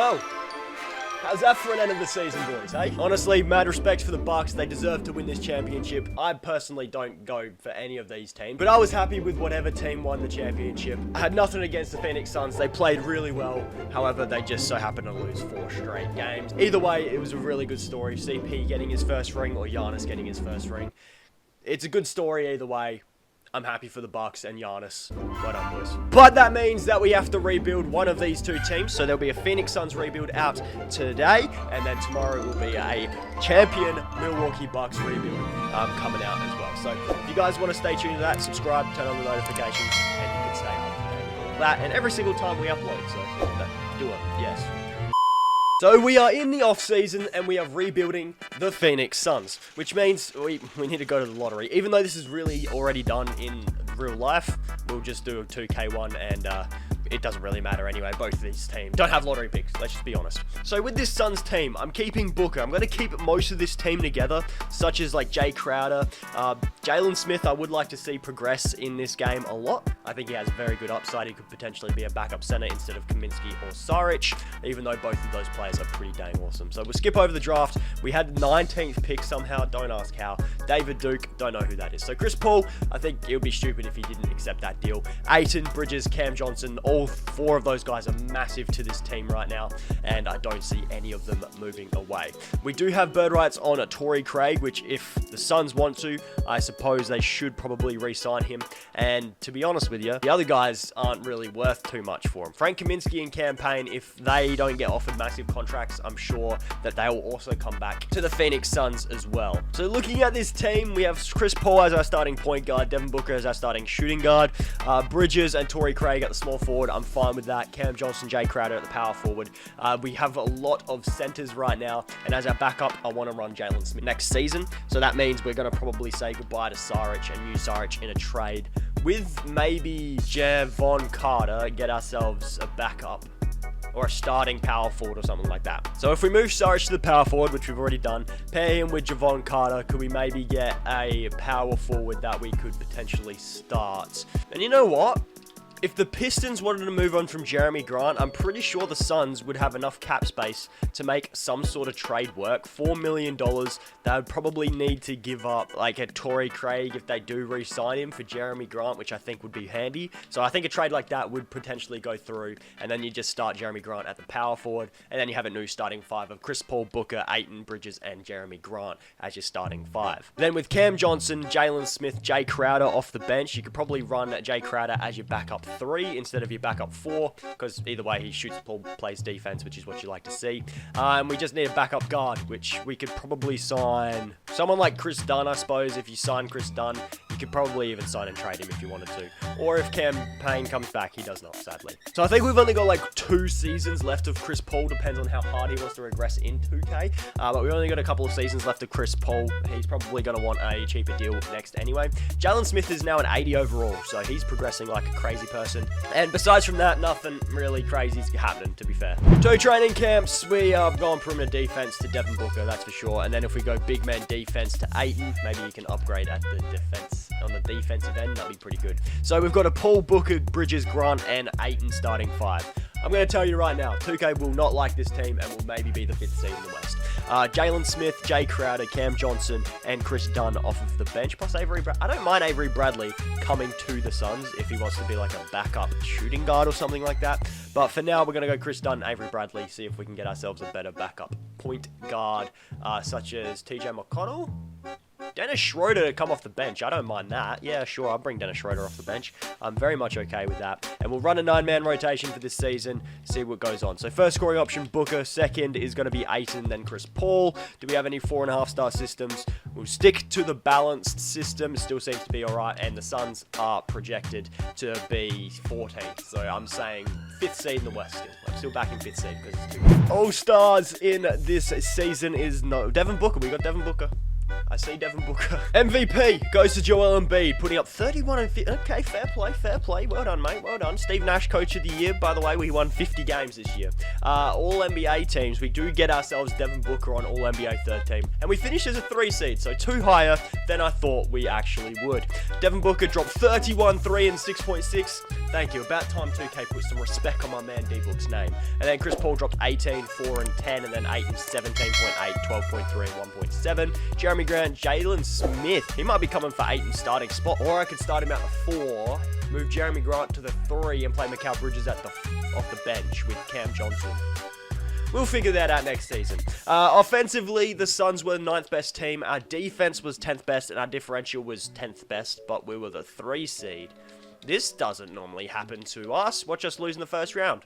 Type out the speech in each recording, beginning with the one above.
Well, how's that for an end of the season, boys, eh? Honestly, mad respect for the Bucks. They deserve to win this championship. I personally don't go for any of these teams, but I was happy with whatever team won the championship. I had nothing against the Phoenix Suns. They played really well. However, they just so happened to lose 4 straight games. Either way, it was a really good story. CP getting his first ring or Giannis getting his first ring. It's a good story either way. I'm happy for the Bucks and Giannis. Well done, boys. But that means that we have to rebuild one of these 2 teams. So there'll be a Phoenix Suns rebuild out today, and then tomorrow will be a champion Milwaukee Bucks rebuild coming out as well. So if you guys want to stay tuned to that, subscribe, turn on the notifications, and you can stay up to date with all that. And every single time we upload, so do it, yes. So we are in the off-season and we are rebuilding the Phoenix Suns, which means we need to go to the lottery. Even though this is really already done in real life, we'll just do a 2K1 and it doesn't really matter anyway. Both of these teams don't have lottery picks, let's just be honest. So with this Suns team, I'm keeping Booker. I'm going to keep most of this team together, such as like Jay Crowder. Jalen Smith, I would like to see progress in this game a lot. I think he has a very good upside. He could potentially be a backup center instead of Kaminsky or Saric, even though both of those players are pretty dang awesome. So we'll skip over the draft. We had the 19th pick somehow, don't ask how. David Duke, don't know who that is. So Chris Paul, I think it would be stupid if he didn't accept that deal. Ayton, Bridges, Cam Johnson, all 4 of those guys are massive to this team right now, and I don't see any of them moving away. We do have bird rights on Torrey Craig, which if the Suns want to, I suppose they should probably re-sign him. And to be honest with you, the other guys aren't really worth too much for him. Frank Kaminsky and Cam Payne, if they don't get offered massive contracts, I'm sure that they will also come back to the Phoenix Suns as well. So looking at this team, we have Chris Paul as our starting point guard, Devin Booker as our starting shooting guard, Bridges and Torrey Craig at the small forward. I'm fine with that. Cam Johnson, Jay Crowder at the power forward. We have a lot of centers right now, and as our backup, I want to run Jalen Smith next season. So that means we're going to probably say goodbye to Saric and use Saric in a trade with maybe Javon Carter, get ourselves a backup or a starting power forward or something like that. So if we move Saric to the power forward, which we've already done, pair him with Javon Carter, could we maybe get a power forward that we could potentially start? And you know what? If the Pistons wanted to move on from Jeremy Grant, I'm pretty sure the Suns would have enough cap space to make some sort of trade work. $4 million, they would probably need to give up like a Torrey Craig if they do re-sign him for Jeremy Grant, which I think would be handy. So I think a trade like that would potentially go through, and then you just start Jeremy Grant at the power forward, and then you have a new starting 5 of Chris Paul, Booker, Ayton, Bridges, and Jeremy Grant as your starting 5. Then with Cam Johnson, Jalen Smith, Jay Crowder off the bench, you could probably run Jay Crowder as your backup 3 instead of your backup 4, because either way he shoots, plays defense, which is what you like to see. And we just need a backup guard, which we could probably sign someone like Chris Dunn. I suppose if you sign Chris Dunn, you could probably even sign and trade him if you wanted to, or if Cam Payne comes back. He does not, sadly. So I think we've only got like 2 seasons left of Chris Paul, depends on how hard he wants to regress in 2K, but we've only got a couple of seasons left of Chris Paul. He's probably going to want a cheaper deal next anyway. Jalen Smith is now an 80 overall, so he's progressing like a crazy person. And besides from that, nothing really crazy is happening, to be fair. 2 training camps, we have gone perimeter defense to Devin Booker, that's for sure. And then if we go big man defense to Ayton, maybe you can upgrade at the defense, on the defensive end, that'd be pretty good. So we've got a Paul, Booker, Bridges, Grant, and Ayton starting 5. I'm going to tell you right now, 2K will not like this team and will maybe be the 5th seed in the West. Jalen Smith, Jay Crowder, Cam Johnson, and Chris Dunn off of the bench, plus Avery I don't mind Avery Bradley coming to the Suns if he wants to be like a backup shooting guard or something like that. But for now, we're going to go Chris Dunn, Avery Bradley, see if we can get ourselves a better backup point guard, such as TJ McConnell. Dennis Schroeder to come off the bench. I don't mind that. Yeah, sure, I'll bring Dennis Schroeder off the bench. I'm very much okay with that. And we'll run a 9-man rotation for this season, see what goes on. So first scoring option, Booker. Second is going to be Ayton, then Chris Paul. Do we have any 4.5-star systems? We'll stick to the balanced system. It still seems to be all right. And the Suns are projected to be 14th. So I'm saying 5th seed in the West still. I'm still back in 5th seed because it's too good. All-stars in this season is no Devin Booker. We got Devin Booker. I see Devin Booker. MVP goes to Joel Embiid, putting up 31 and 50. Okay, fair play. Well done, mate. Well done. Steve Nash, Coach of the Year. By the way, we won 50 games this year. All NBA teams, we do get ourselves Devin Booker on All NBA third team. And we finished as a 3 seed, so 2 higher than I thought we actually would. Devin Booker dropped 31, 3, and 6.6. Thank you. About time 2K put some respect on my man D-Book's name. And then Chris Paul dropped 18, 4, and 10, and then 8 and 17.8, 12.3, and 1.7. Jeremy Grant, Jalen Smith. He might be coming for 8 and starting spot, or I could start him at the 4, move Jeremy Grant to the 3, and play Mikal Bridges off the bench with Cam Johnson. We'll figure that out next season. Offensively, the Suns were 9th best team. Our defense was 10th best, and our differential was 10th best, but we were the 3 seed. This doesn't normally happen to us. Watch us lose in the first round.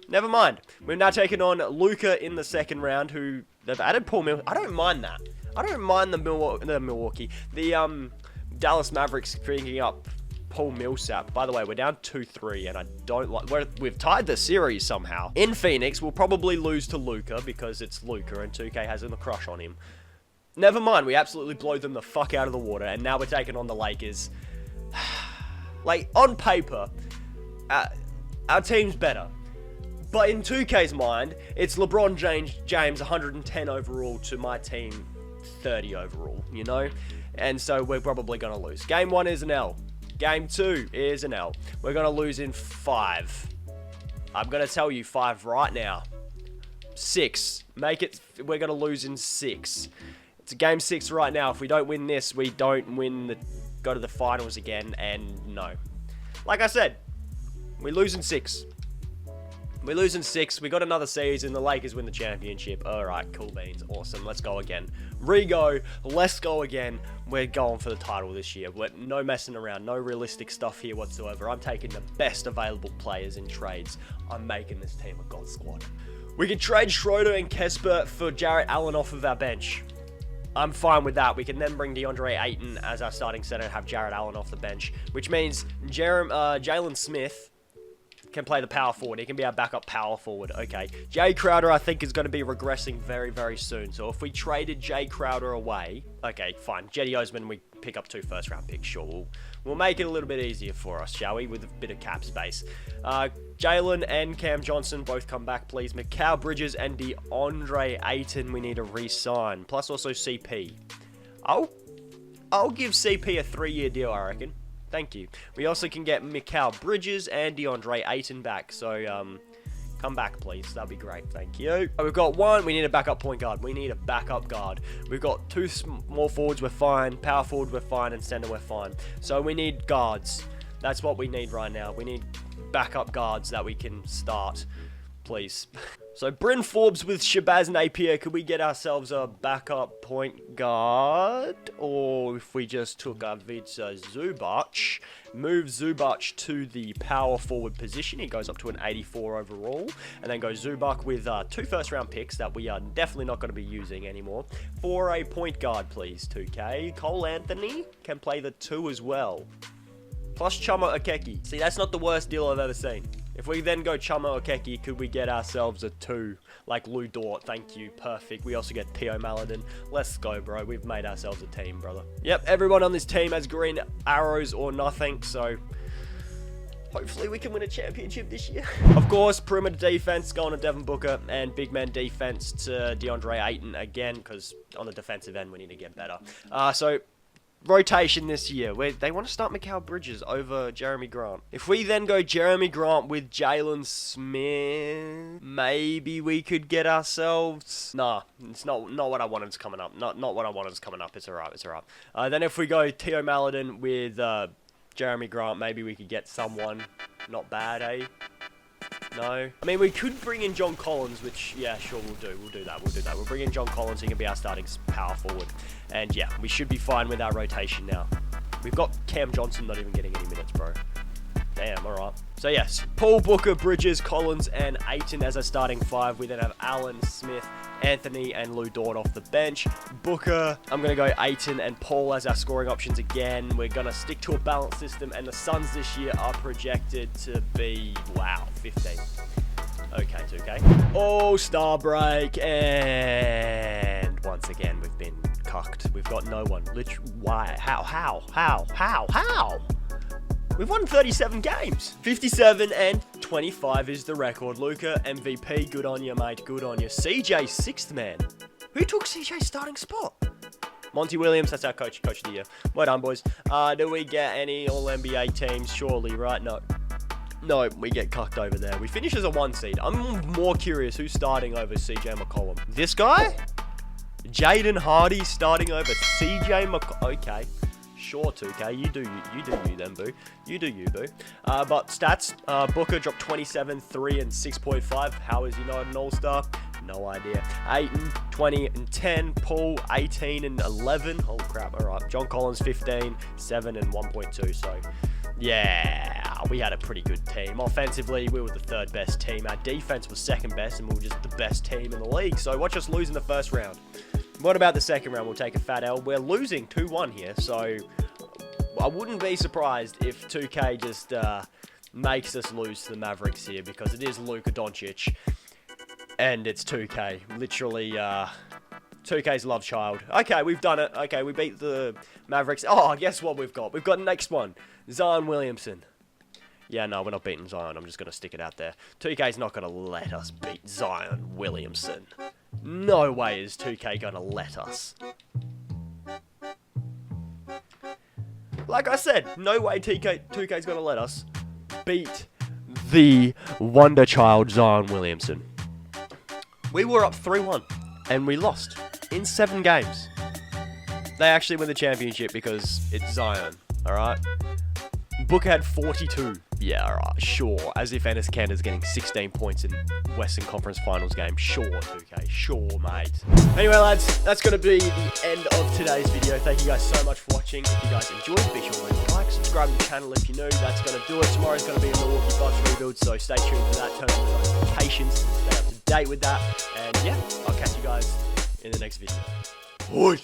Never mind. We've now taken on Luka in the second round, who they've added Paul Mills. I don't mind that. I don't mind the Dallas Mavericks picking up Paul Millsap. By the way, we're down 2-3, and I don't like... We've tied the series somehow. In Phoenix, we'll probably lose to Luka because it's Luka, and 2K has a crush on him. Never mind. We absolutely blow them the fuck out of the water, and now we're taking on the Lakers. Like, on paper, our team's better. But in 2K's mind, it's LeBron James 110 overall to my team 30 overall, you know? And so we're probably going to lose. Game 1 is an L. Game 2 is an L. We're going to lose in 5. I'm going to tell you 5 right now. 6. Make it... We're going to lose in 6. It's a game 6 right now. If we don't win this, we don't win the... Go to the finals again, and no. Like I said, we lose in 6. We lose in 6. We got another season. The Lakers win the championship. Alright, cool beans. Awesome. Let's go again. Re-go. Let's go again. We're going for the title this year. No messing around. No realistic stuff here whatsoever. I'm taking the best available players in trades. I'm making this team a god squad. We can trade Schroeder and Kesper for Jarrett Allen off of our bench. I'm fine with that. We can then bring DeAndre Ayton as our starting center and have Jarrett Allen off the bench, which means Jalen Smith can play the power forward. He can be our backup power forward. Okay. Jay Crowder, I think, is going to be regressing very, very soon. So if we traded Jay Crowder away... Okay, fine. Jetty Osman, we pick up 2 first-round picks. Sure, we'll make it a little bit easier for us, shall we? With a bit of cap space. Jalen and Cam Johnson both come back, please. Mikal Bridges and DeAndre Ayton, we need to re-sign. Plus also CP. I'll give CP a 3-year deal, I reckon. Thank you. We also can get Mikal Bridges and DeAndre Ayton back. So, come back, please. That'd be great. Thank you. We've got 1. We need a backup point guard. We need a backup guard. We've got 2 small forwards. We're fine. Power forward, we're fine. And center, we're fine. So, we need guards. That's what we need right now. We need backup guards that we can start. Please. So, Bryn Forbes with Shabazz Napier. Could we get ourselves a backup point guard? Or if we just took Ivica Zubac, move Zubac to the power forward position. He goes up to an 84 overall. And then go Zubac with 2 first-round picks that we are definitely not going to be using anymore. For a point guard, please, 2K. Cole Anthony can play the 2 as well. Plus Chuma Okeke. See, that's not the worst deal I've ever seen. If we then go Chuma Okeke, could we get ourselves a 2? Like Lou Dort, thank you, perfect. We also get Theo Maledon. Let's go, bro. We've made ourselves a team, brother. Yep, everyone on this team has green arrows or nothing, so... Hopefully we can win a championship this year. Of course, perimeter defense going to Devin Booker, and big man defense to DeAndre Ayton again, because on the defensive end we need to get better. So... rotation this year. They want to start Mikal Bridges over Jeremy Grant. If we then go Jeremy Grant with Jalen Smith, maybe we could get ourselves... Nah, it's not what I wanted coming up. Not what I wanted coming up. It's alright, it's alright. Then if we go Theo Maledon with Jeremy Grant, maybe we could get someone not bad, eh? No. I mean, we could bring in John Collins, which, yeah, sure, we'll do that. We'll bring in John Collins. He can be our starting power forward. And, yeah, we should be fine with our rotation now. We've got Cam Johnson not even getting any minutes, bro. Damn, all right. So, yes, Paul, Booker, Bridges, Collins, and Ayton as a starting 5. We then have Allen, Smith, Anthony, and Lou Dort off the bench. Booker, I'm going to go Ayton and Paul as our scoring options again. We're going to stick to a balanced system, and the Suns this year are projected to be, wow, 15. Okay, 2K. All-Star break, and once again, we've been cucked. We've got no one. Literally, why? How? We've won 37 games. 57-25 is the record. Luka, MVP, good on you, mate, good on you. CJ, sixth man. Who took CJ's starting spot? Monty Williams, that's our coach of the year. Well done, boys. Do we get any All-NBA teams? Surely, right? No, we get cucked over there. We finish as a 1 seed. I'm more curious who's starting over CJ McCollum. This guy? Jaden Hardy starting over CJ McCollum. Okay. Sure, 2K. You do you then, boo. You do you, boo. But stats, Booker dropped 27, 3, and 6.5. How is he not an all-star? No idea. 8, 20, and 10. Paul, 18, and 11. Holy crap, all right. John Collins, 15, 7, and 1.2. So, yeah, we had a pretty good team. Offensively, we were the 3rd best team. Our defense was 2nd best, and we were just the best team in the league. So watch us lose in the 1st round. What about the 2nd round? We'll take a fat L. We're losing 2-1 here, so I wouldn't be surprised if 2K just makes us lose to the Mavericks here, because it is Luka Doncic, and it's 2K. Literally, 2K's love child. Okay, we've done it. Okay, we beat the Mavericks. Oh, guess what we've got? We've got the next one. Zion Williamson. Yeah, no, we're not beating Zion. I'm just going to stick it out there. 2K's not going to let us beat Zion Williamson. No way is 2K going to let us. Like I said, no way 2K's going to let us beat the wonder child Zion Williamson. We were up 3-1, and we lost in 7 games. They actually win the championship because it's Zion, alright? Booker had 42. Yeah, alright, sure. As if Enes Kanter's getting 16 points in Western Conference Finals game. Sure, 2K. Sure, mate. Anyway, lads, that's going to be the end of today's video. Thank you guys so much for watching. If you guys enjoyed, be sure to leave a like, subscribe to the channel if you're new. That's going to do it. Tomorrow's going to be a Milwaukee Bucks rebuild, so stay tuned for that. Turn on the notifications. Stay up to date with that. And yeah, I'll catch you guys in the next video. Boy.